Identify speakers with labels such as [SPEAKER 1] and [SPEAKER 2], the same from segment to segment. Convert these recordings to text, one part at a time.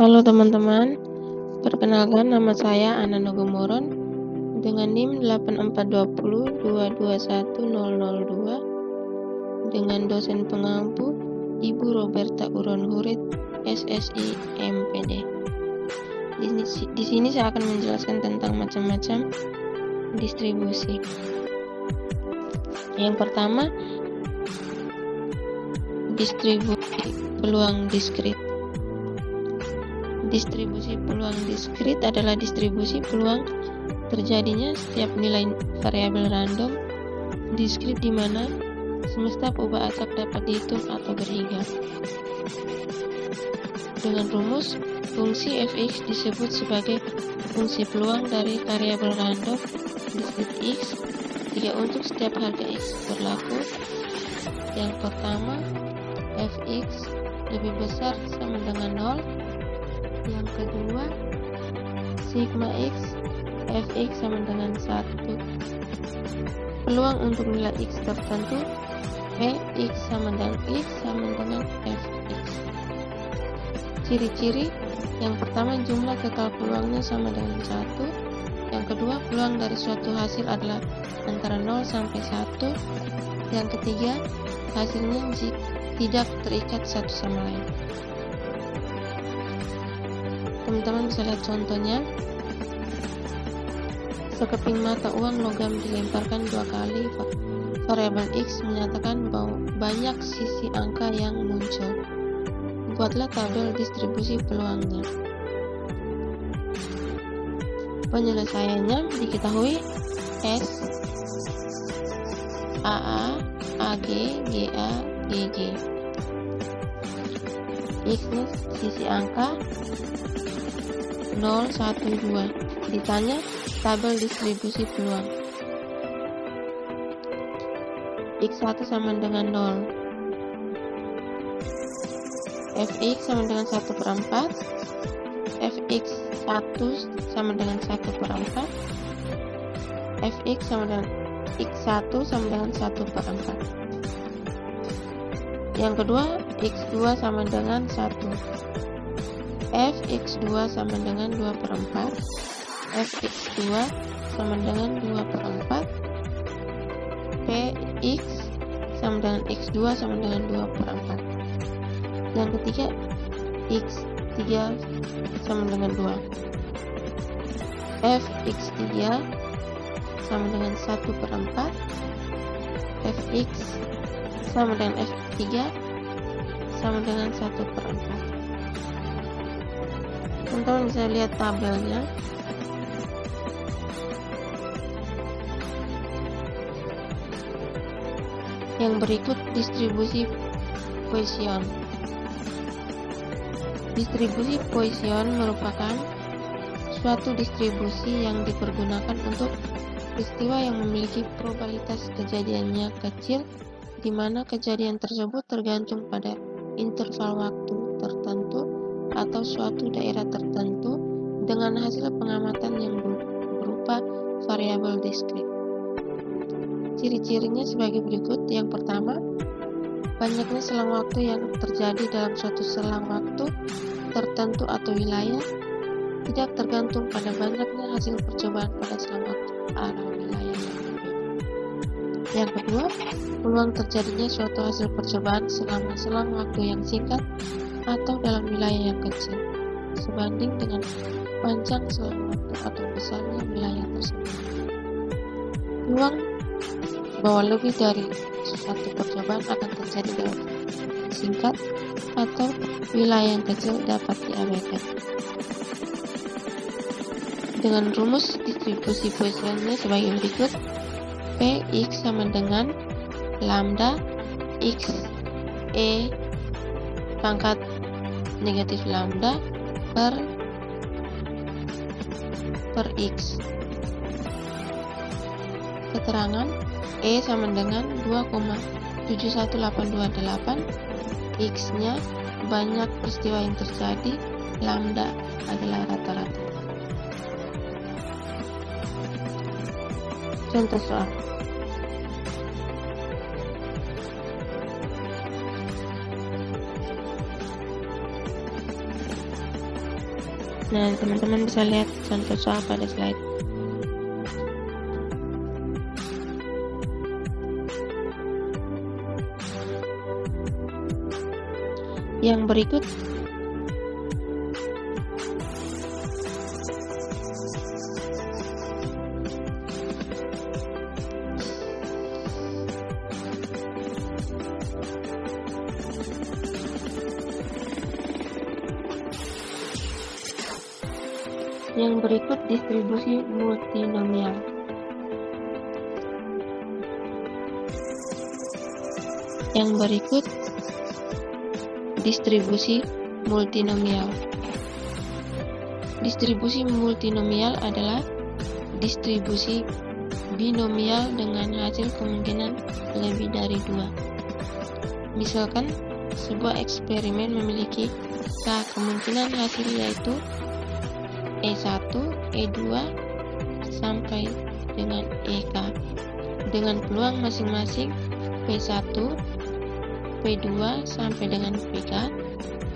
[SPEAKER 1] Halo teman-teman, perkenalkan nama saya Ana Nogomoron dengan NIM 84202210002 dengan dosen pengampu Ibu Roberta Uron Hurit, SSI MPD. Di sini saya akan menjelaskan tentang macam-macam distribusi. Yang pertama, distribusi peluang diskrit. Distribusi peluang diskrit adalah distribusi peluang terjadinya setiap nilai variabel random diskrit di mana semesta ubah acak dapat dihitung atau berhingga. Dengan rumus, fungsi fx disebut sebagai fungsi peluang dari variabel random diskrit x jika untuk setiap harga x berlaku. Yang pertama, fx lebih besar sama dengan 0. Yang kedua, sigma x fx sama dengan 1. Peluang untuk nilai x tertentu px sama dengan x sama dengan fx. Ciri-ciri: yang pertama, jumlah total peluangnya sama dengan 1. Yang kedua, peluang dari suatu hasil adalah antara 0 sampai 1. Yang ketiga, hasilnya tidak terikat satu sama lain. Teman-teman bisa lihat contohnya. Sekeping mata uang logam dilemparkan 2 kali. Variabel x menyatakan bahwa banyak sisi angka yang muncul. Buatlah tabel distribusi peluangnya. Penyelesaiannya diketahui S, AA, AG, GA, GG. X-nya sisi angka 0, 1, 2. Ditanya tabel distribusi peluang. X1 sama dengan 0. Fx sama dengan 1/4. Fx1 sama dengan 1/4. Fx sama dengan X1 sama dengan 1/4. Yang kedua, X2 sama dengan 1. Fx2 sama dengan 2/4. Fx2 sama dengan 2/4. Px sama dengan X2 sama dengan 2/4. Yang ketiga, X3 sama dengan 2. Fx3 sama dengan 1/4. Fx sama dengan F3 sama dengan 1/4. Teman-teman bisa lihat tabelnya. Yang berikut distribusi Poisson. Distribusi Poisson merupakan suatu distribusi yang dipergunakan untuk peristiwa yang memiliki probabilitas kejadiannya kecil, di mana kejadian tersebut tergantung pada interval waktu tertentu atau suatu daerah tertentu dengan hasil pengamatan yang berupa variabel diskrit. Ciri-cirinya sebagai berikut. Yang pertama, banyaknya selang waktu yang terjadi dalam suatu selang waktu tertentu atau wilayah tidak tergantung pada banyaknya hasil percobaan pada selang waktu atau wilayah yang berbeda. Yang kedua, peluang terjadinya suatu hasil percobaan selama selang waktu yang singkat atau dalam wilayah yang kecil sebanding dengan panjang selang waktu atau besarnya wilayah tersebut. Peluang bahwa lebih dari satu percobaan akan terjadi dalam singkat atau wilayah yang kecil dapat diabaikan. Dengan rumus distribusi Poissonnya sebagai berikut. Px sama dengan lambda x e pangkat negatif lambda per x. Keterangan E sama dengan 2,71828. X-nya banyak peristiwa yang terjadi, lambda adalah rata-rata. Contoh soal. Nah, teman-teman bisa lihat contoh soal pada slide. Yang berikut distribusi multinomial. Yang berikut distribusi multinomial. Distribusi multinomial adalah distribusi binomial dengan hasil kemungkinan lebih dari 2. Misalkan, sebuah eksperimen memiliki K kemungkinan hasil yaitu E1, E2, sampai dengan EK dengan peluang masing-masing P1, P2 sampai dengan PK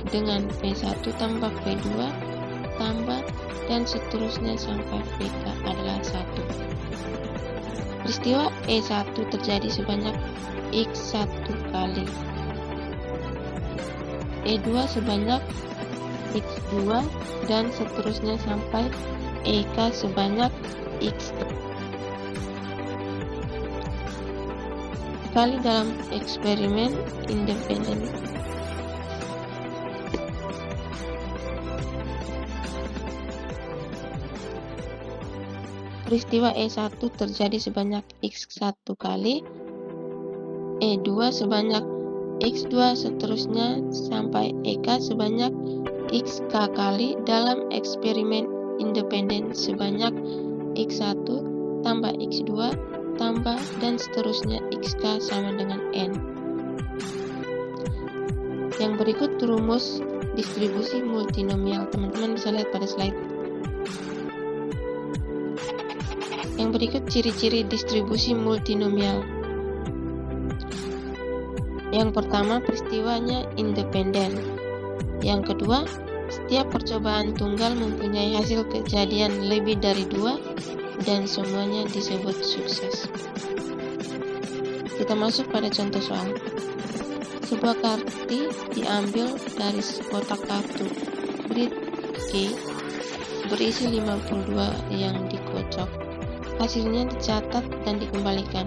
[SPEAKER 1] dengan P1 tambah P2 tambah dan seterusnya sampai PK adalah 1. Peristiwa E1 terjadi sebanyak X1 kali, E2 sebanyak X2 dan seterusnya sampai EK sebanyak X kali dalam eksperimen independen. Peristiwa E1 terjadi sebanyak X1 kali, E2 sebanyak X2 seterusnya sampai EK sebanyak XK kali dalam eksperimen independen sebanyak X1 tambah X2 tambah dan seterusnya XK sama dengan N. Yang berikut rumus distribusi multinomial. Teman-teman bisa lihat pada slide. Yang berikut ciri-ciri distribusi multinomial. Yang pertama, peristiwanya independen. Yang kedua, setiap percobaan tunggal mempunyai hasil kejadian lebih dari 2 dan semuanya disebut sukses. Kita masuk pada contoh soal. Sebuah kartu diambil dari kotak kartu grid G berisi 52 yang dikocok. Hasilnya dicatat dan dikembalikan.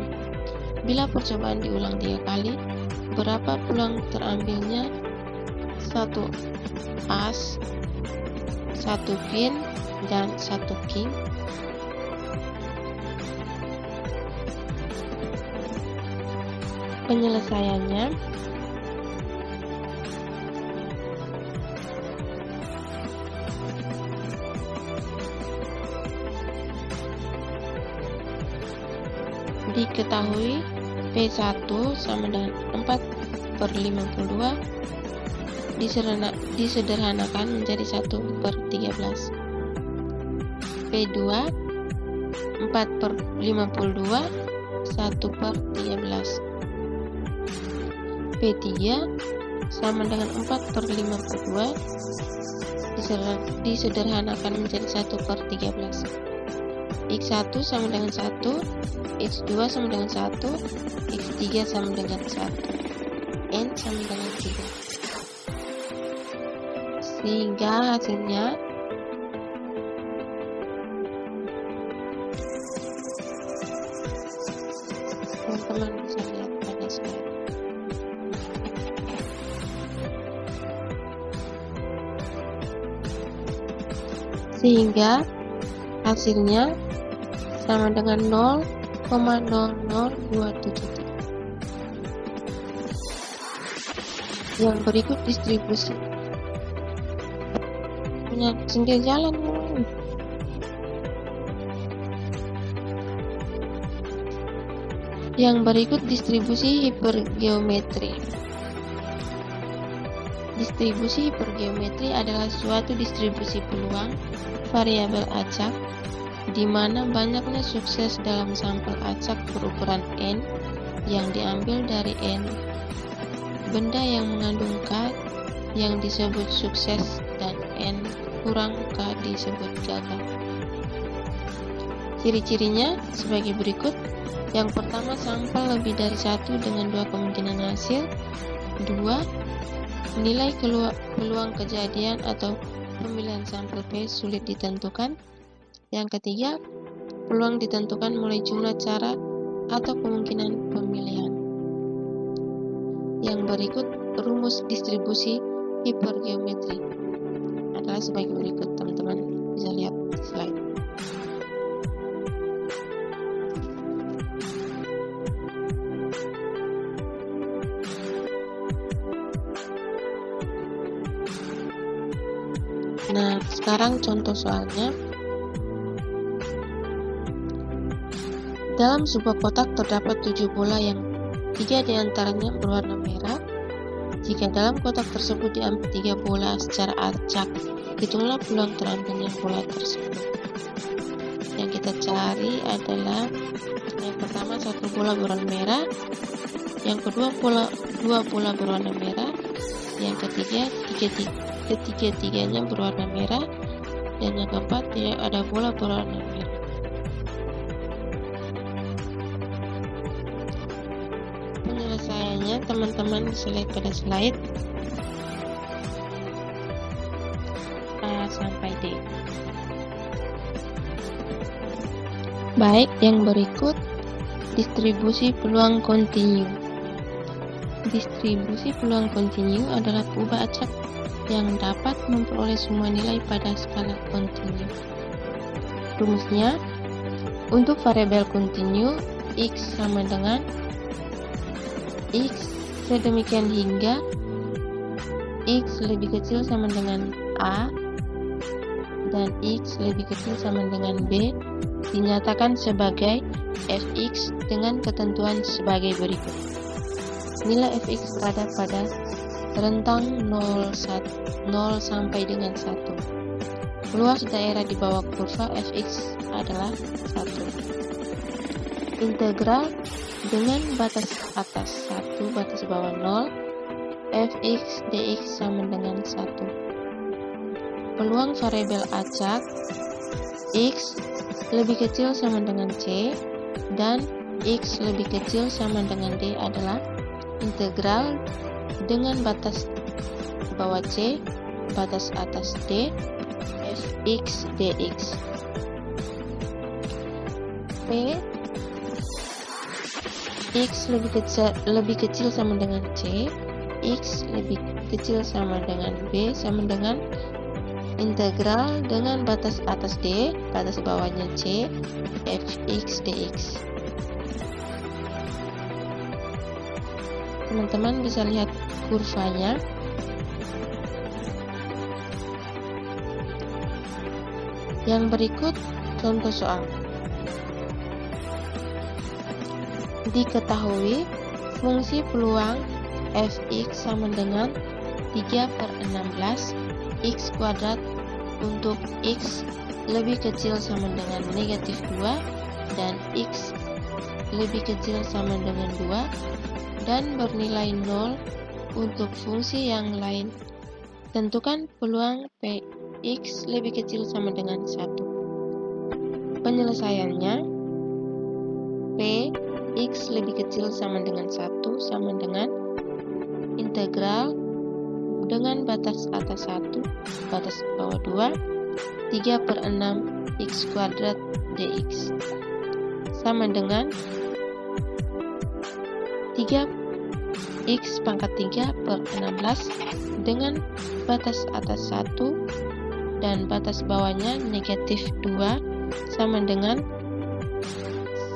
[SPEAKER 1] Bila percobaan diulang 3 kali, berapa peluang terambilnya 1 as, 1 queen, dan 1 king? Penyelesaiannya diketahui P1 sama dengan 4/52 disederhanakan menjadi 1/13. P2 4/52 1/13. P3 sama dengan 4/52 disederhanakan menjadi 1/13. X1 sama dengan 1, X2 sama dengan 1, X3 sama dengan 1, N sama dengan 3. Sehingga hasilnya teman-teman bisa lihat pada slide. Sehingga hasilnya sama dengan 0,0027. Yang berikut distribusi. Punya sendiri jalan. Yang berikut distribusi hipergeometri. Distribusi hipergeometri adalah suatu distribusi peluang variabel acak di mana banyaknya sukses dalam sampel acak berukuran N yang diambil dari N benda yang mengandung K yang disebut sukses dan N kurang K disebut gagal. Ciri-cirinya sebagai berikut. Yang pertama, sampel lebih dari 1 dengan 2 kemungkinan hasil. 2. Nilai peluang kejadian atau pemilihan sampel P sulit ditentukan. Yang ketiga, peluang ditentukan mulai jumlah cara atau kemungkinan pemilihan. Yang berikut rumus distribusi hipergeometri adalah sebagai berikut. Teman-teman bisa lihat di slide. Nah, sekarang contoh soalnya. Dalam sebuah kotak terdapat 7 bola yang 3 diantaranya berwarna merah. Jika dalam kotak tersebut diambil 3 bola secara acak, hitunglah peluang terambilnya bola tersebut. Yang kita cari adalah yang pertama 1 bola berwarna merah, yang kedua 2 bola berwarna merah, yang ketiga ketiga-tiganya berwarna merah, dan yang keempat tidak ada bola berwarna merah. Penyelesaiannya teman-teman bisa lihat pada slide A sampai D. Baik, yang berikut distribusi peluang kontinu. Distribusi peluang kontinu adalah kubah acak yang dapat memperoleh semua nilai pada skala kontinu. Rumusnya, untuk variabel kontinu X sama dengan X sedemikian hingga X lebih kecil sama dengan A dan X lebih kecil sama dengan B dinyatakan sebagai fx dengan ketentuan sebagai berikut. Nilai fx berada pada rentang 0 sampai dengan 1. Luas daerah di bawah kurva fx adalah 1. Integral dengan batas atas 1, batas bawah 0, fx dx sama dengan 1. Peluang variabel acak x lebih kecil sama dengan c dan x lebih kecil sama dengan d adalah integral dengan batas bawah c, batas atas d, fx dx. P x lebih kecil sama dengan c, x lebih kecil sama dengan b sama dengan integral dengan batas atas d, batas bawahnya c, fx dx. Teman-teman bisa lihat kurvanya. Yang berikut contoh soal. Diketahui fungsi peluang fx sama dengan 3/16 x kuadrat untuk x lebih kecil sama dengan negatif 2 dan x lebih kecil sama dengan 2 dan bernilai 0 untuk fungsi yang lain. Tentukan peluang px lebih kecil sama dengan 1. Penyelesaiannya, p x lebih kecil sama dengan 1 sama dengan integral dengan batas atas 1, batas bawah 2, 3/6 x kuadrat dx sama dengan 3x pangkat 3/16 dengan batas atas 1 dan batas bawahnya negatif 2 sama dengan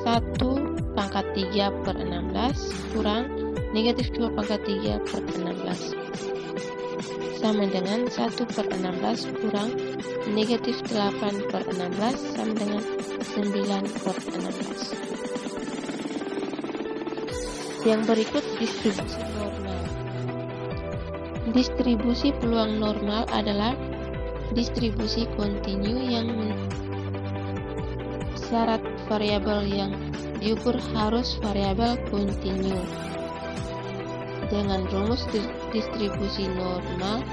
[SPEAKER 1] 1 pangkat 3/16 kurang negatif 2 pangkat 3/16 sama dengan 1/16 kurang negatif 8/16 sama dengan 9/16. Yang berikut distribusi normal. Distribusi peluang normal adalah distribusi kontinu yang syarat variabel yang diukur harus variabel kontinu. Dengan rumus distribusi normal,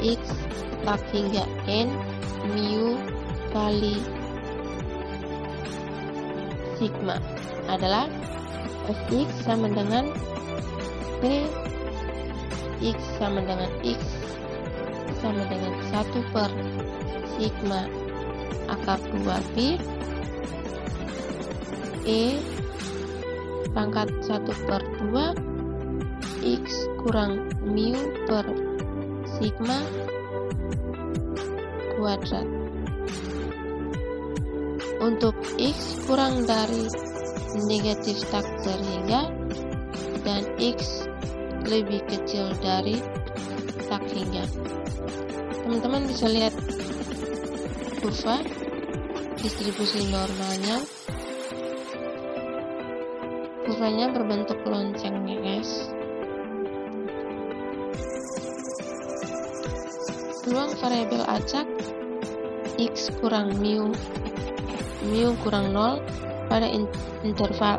[SPEAKER 1] fx tak hingga n mu kali sigma adalah fx sama dengan p x sama dengan x sama dengan 1 per sigma akar 2 pi e pangkat 1 per 2 x kurang mu per sigma kuadrat. Untuk x kurang dari negatif tak terhingga dan x lebih kecil dari tak hingga. Teman-teman bisa lihat kurva distribusi normalnya. Kurvanya berbentuk lonceng ya guys. Peluang variabel acak x kurang mu kurang 0 pada interval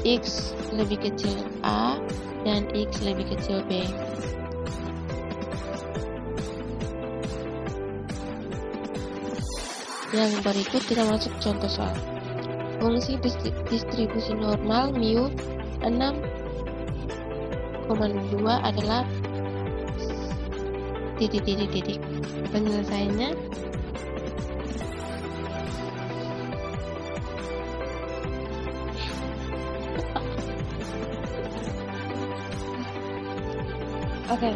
[SPEAKER 1] x lebih kecil a dan x lebih kecil b. Yang berikut kita masuk contoh soal. Fungsi distribusi normal mu 6,2 adalah titik. Penyelesaiannya oke.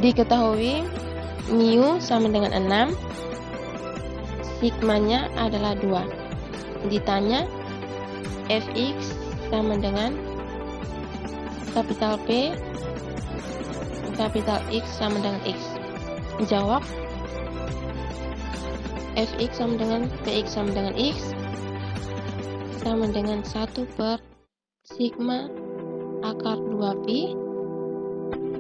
[SPEAKER 1] Diketahui mu sama dengan 6, sigmanya adalah 2. Ditanya fx sama dengan kapital P, kapital X sama dengan X. Jawab fx sama dengan px sama dengan x sama dengan 1 per sigma akar 2 pi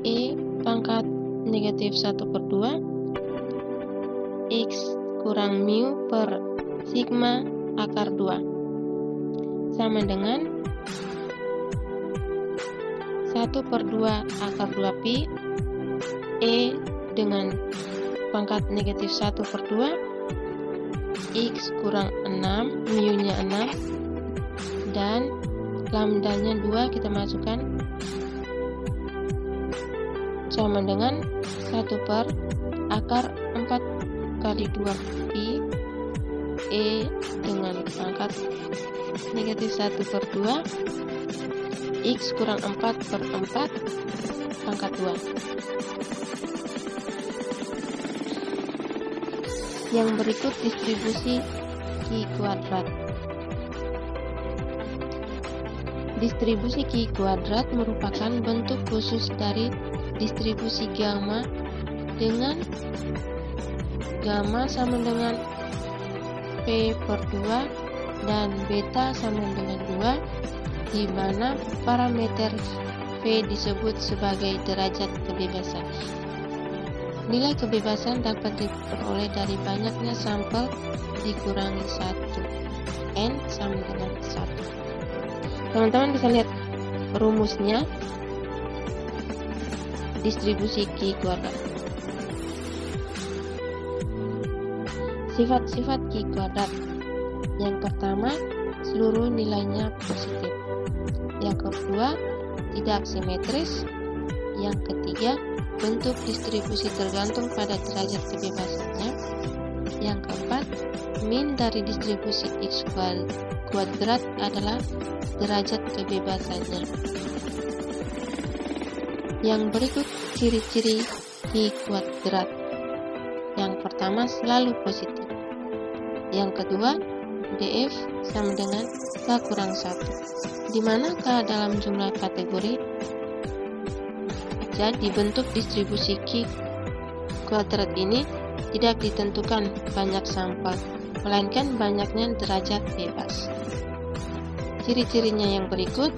[SPEAKER 1] e pangkat negatif 1 per 2 x kurang mu per sigma akar 2 sama dengan 1 per 2 akar 2 pi e dengan pangkat negatif 1 per 2 x kurang 6, mu nya 6 dan lambdanya 2 kita masukkan sama dengan 1 per akar 4 kali 2 pi e dengan pangkat negatif 1 per 2 x kurang 4 per 4 pangkat 2. Yang berikut distribusi Q kuadrat. Distribusi Q kuadrat merupakan bentuk khusus dari distribusi gamma dengan gamma sama dengan P per 2 dan beta sama dengan 2, di mana parameter V disebut sebagai derajat kebebasan. Nilai kebebasan dapat diperoleh dari banyaknya sampel dikurangi 1, N sama dengan 1. Teman-teman bisa lihat rumusnya distribusi Q kuadrat. Sifat-sifat Q kuadrat. Yang pertama, seluruh nilainya positif. Yang kedua, tidak simetris. Yang ketiga, bentuk distribusi tergantung pada derajat kebebasannya. Yang keempat, min dari distribusi X kuadrat adalah derajat kebebasannya. Yang berikut ciri-ciri Q kuadrat. Yang pertama, selalu positif. Yang kedua, df sama dengan K kurang 1, di mana K dalam jumlah kategori. Jadi bentuk distribusi Q kuadrat ini tidak ditentukan banyak sampel, melainkan banyaknya derajat bebas. Ciri-cirinya yang berikut,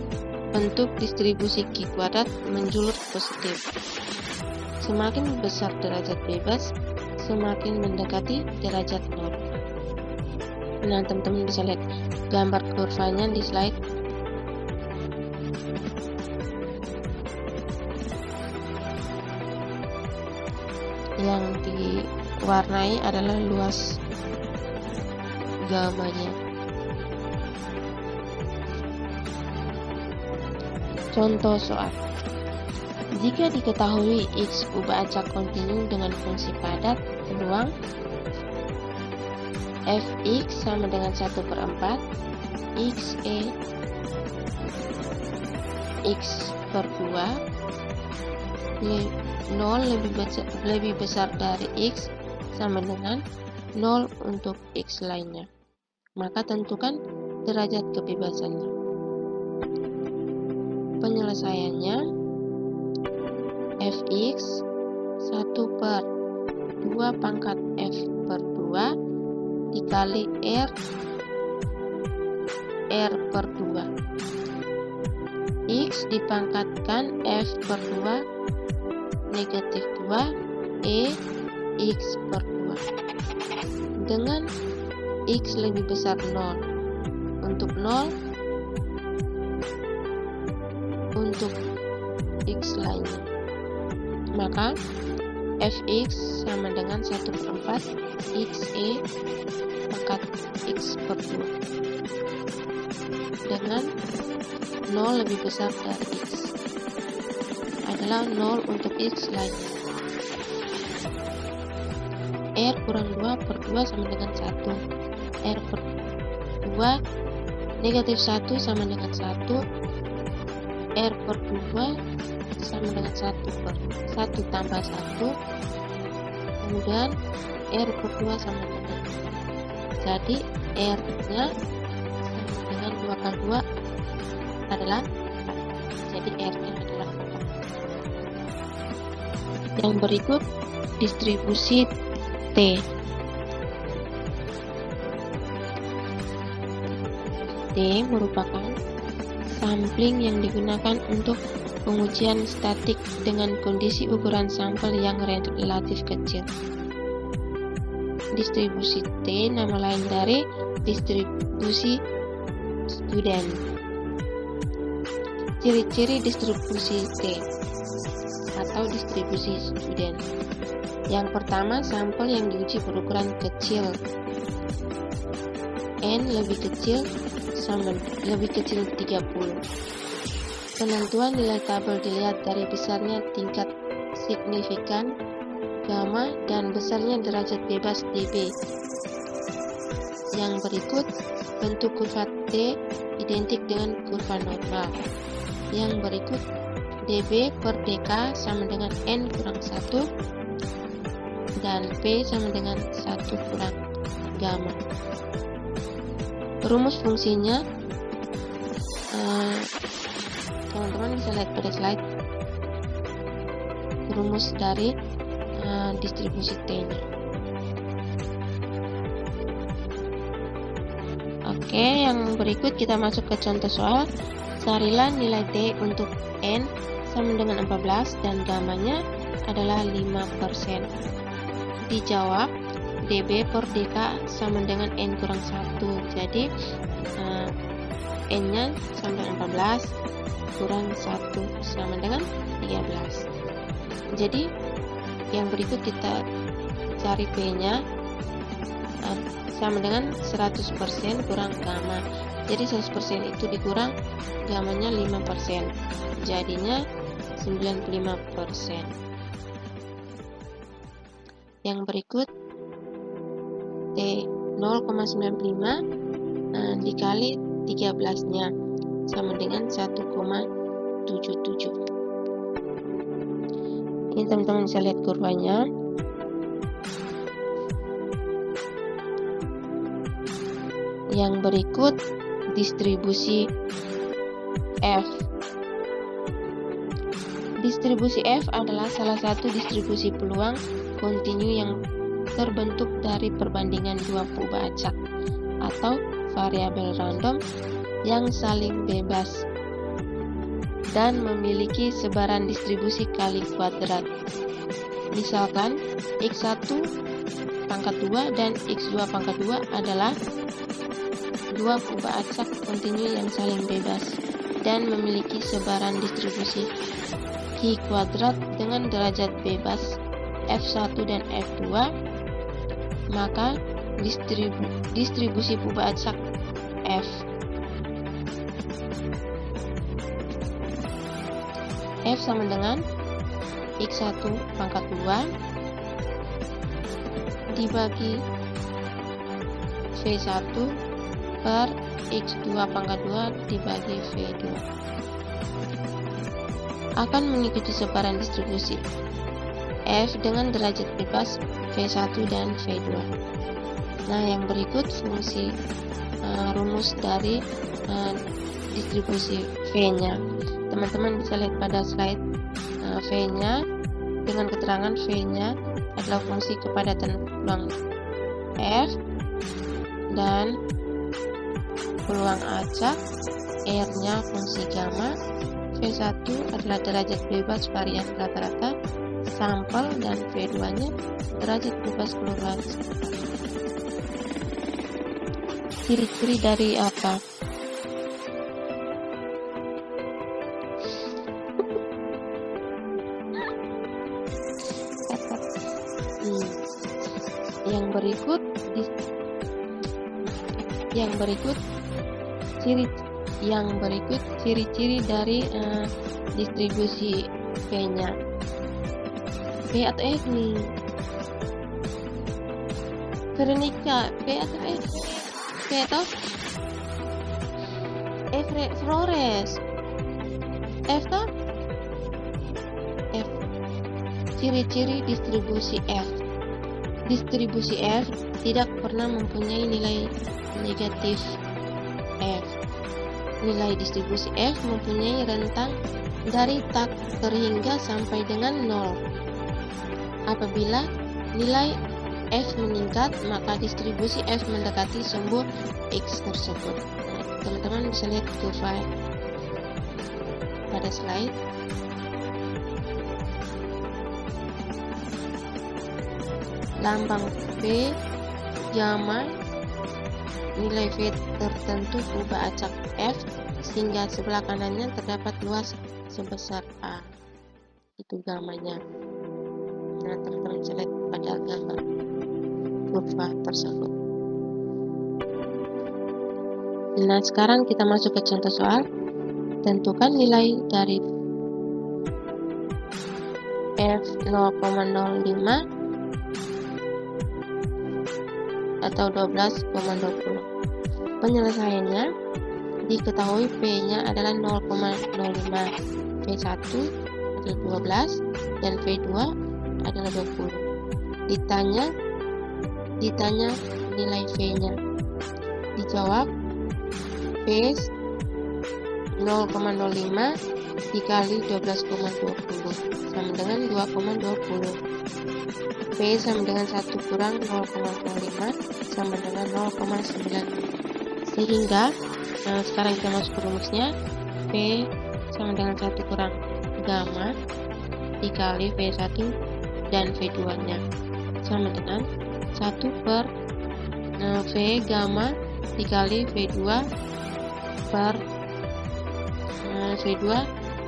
[SPEAKER 1] bentuk distribusi Q kuadrat menjulur positif. Semakin besar derajat bebas, semakin mendekati derajat normal. Nah, teman-teman bisa lihat gambar kurvanya di slide. yang diwarnai adalah luas gamanya. Contoh soal. Jika diketahui X ubah acak kontinu dengan fungsi padat peluang fx sama dengan 1/4 xe x per 2 0 lebih besar dari x sama dengan 0 untuk x lainnya, maka tentukan derajat kebebasannya. Penyelesaiannya fx 1/2 pangkat f per 2 dikali r per 2 x dipangkatkan f per 2 negatif 2 x per 2 dengan x lebih besar 0 untuk 0 untuk x lainnya, maka fx sama dengan 1/4 xe pangkat x per 2 dengan 0 lebih besar dari x adalah 0 untuk x lainnya. R kurang 2 per 2 sama dengan 1. R per 2 negatif 1 sama dengan 1. R per 2 sama dengan 1 per 1 tambah 1. Kemudian R per 2 sama dengan 2. Jadi R nya sama dengan 2 kali 2 adalah 4. Jadi R nya adalah 4. Yang berikut distribusi T. T merupakan sampling yang digunakan untuk pengujian statik dengan kondisi ukuran sampel yang relatif kecil. Distribusi T nama lain dari distribusi student. Ciri-ciri distribusi T atau distribusi student. Yang pertama, sampel yang diuji berukuran kecil. N lebih kecil 30. Penentuan nilai tabel dilihat dari besarnya tingkat signifikan gamma dan besarnya derajat bebas dB. Yang berikut, bentuk kurva T identik dengan kurva normal. Yang berikut, dB per dk sama dengan N kurang 1 dan P sama dengan 1 kurang gamma. Rumus fungsinya teman-teman bisa lihat pada slide rumus dari distribusi T-nya. Oke, yang berikut kita masuk ke contoh soal. Carilah nilai T untuk N sama dengan 14 dan gamanya adalah 5%. Dijawab dB per dk sama dengan N kurang 1. Jadi N nya sama dengan 14 kurang 1 sama dengan 13. Jadi yang berikut kita cari P nya sama dengan 100% kurang gamma. Jadi 100% itu dikurang gamanya 5%, jadinya 95%. Yang berikut T 0,95 dikali 13 nya sama dengan 1,77. Ini teman-teman bisa lihat kurvanya. Yang berikut distribusi F. Distribusi F adalah salah satu distribusi peluang kontinu yang terbentuk dari perbandingan dua perubahan acak atau variabel random yang saling bebas dan memiliki sebaran distribusi kali kuadrat. Misalkan X1 pangkat 2 dan X2 pangkat 2 adalah dua perubahan acak kontinu yang saling bebas dan memiliki sebaran distribusi Q kuadrat dengan derajat bebas F1 dan F2, maka distribusi perubahan acak F sama dengan X1 pangkat 2 dibagi V1 per X2 pangkat 2 dibagi V2 akan mengikuti sebaran distribusi F dengan derajat bebas V1 dan V2. Nah, yang berikut fungsi rumus dari distribusi V-nya. Teman-teman bisa lihat pada slide V-nya dengan keterangan V-nya adalah fungsi kepadatan peluang F dan peluang acak, R-nya fungsi gamma, V1 adalah derajat bebas varian rata-rata sampel dan V2-nya derajat bebas keluaran. Ciri-ciri dari apa? Yang berikut ciri-ciri dari distribusi V-nya. V atau F nih? Veronica, V atau F? V atau F Flores? F atau F? Ciri-ciri distribusi F. Distribusi F tidak pernah mempunyai nilai negatif F. Nilai distribusi F mempunyai rentang dari tak terhingga sampai dengan 0. Apabila nilai F meningkat, maka distribusi F mendekati sumbu X tersebut. Nah, teman-teman bisa lihat kurva pada slide. Lambang V, gamma, nilai V tertentu berubah acak F sehingga sebelah kanannya terdapat luas sebesar A. Itu gammanya. Nah, teman-teman bisa lihat pada gambar kurva tersebut. Nah, sekarang kita masuk ke contoh soal. Tentukan nilai dari F 0,05 atau 12,20. Penyelesaiannya diketahui P-nya adalah 0,05, V1 adalah 12 dan V2 adalah 20. Ditanya nilai V-nya. Dijawab V 0,05 dikali 12,20 sama dengan 2,20. V sama dengan 1 kurang 0,05 sama dengan 0,9. Sehingga sekarang kita masuk ke rumusnya. V sama dengan 1 kurang gamma dikali V1 dan V2 nya sama dengan 1 per V gamma dikali V2 per V2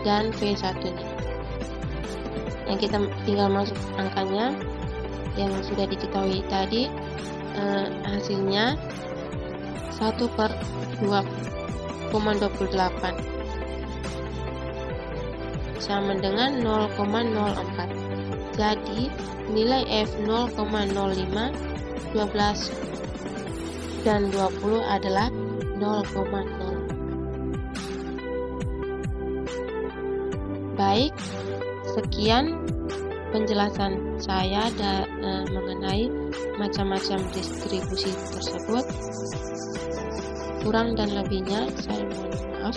[SPEAKER 1] dan V1 nya. Yang kita tinggal masuk angkanya yang sudah diketahui tadi. Hasilnya 1 per 2,28 sama dengan 0,04. Jadi nilai F 0,05, 12 dan 20 adalah 0,0. Baik, sekian penjelasan saya mengenai macam-macam distribusi tersebut. Kurang dan lebihnya saya mohon maaf.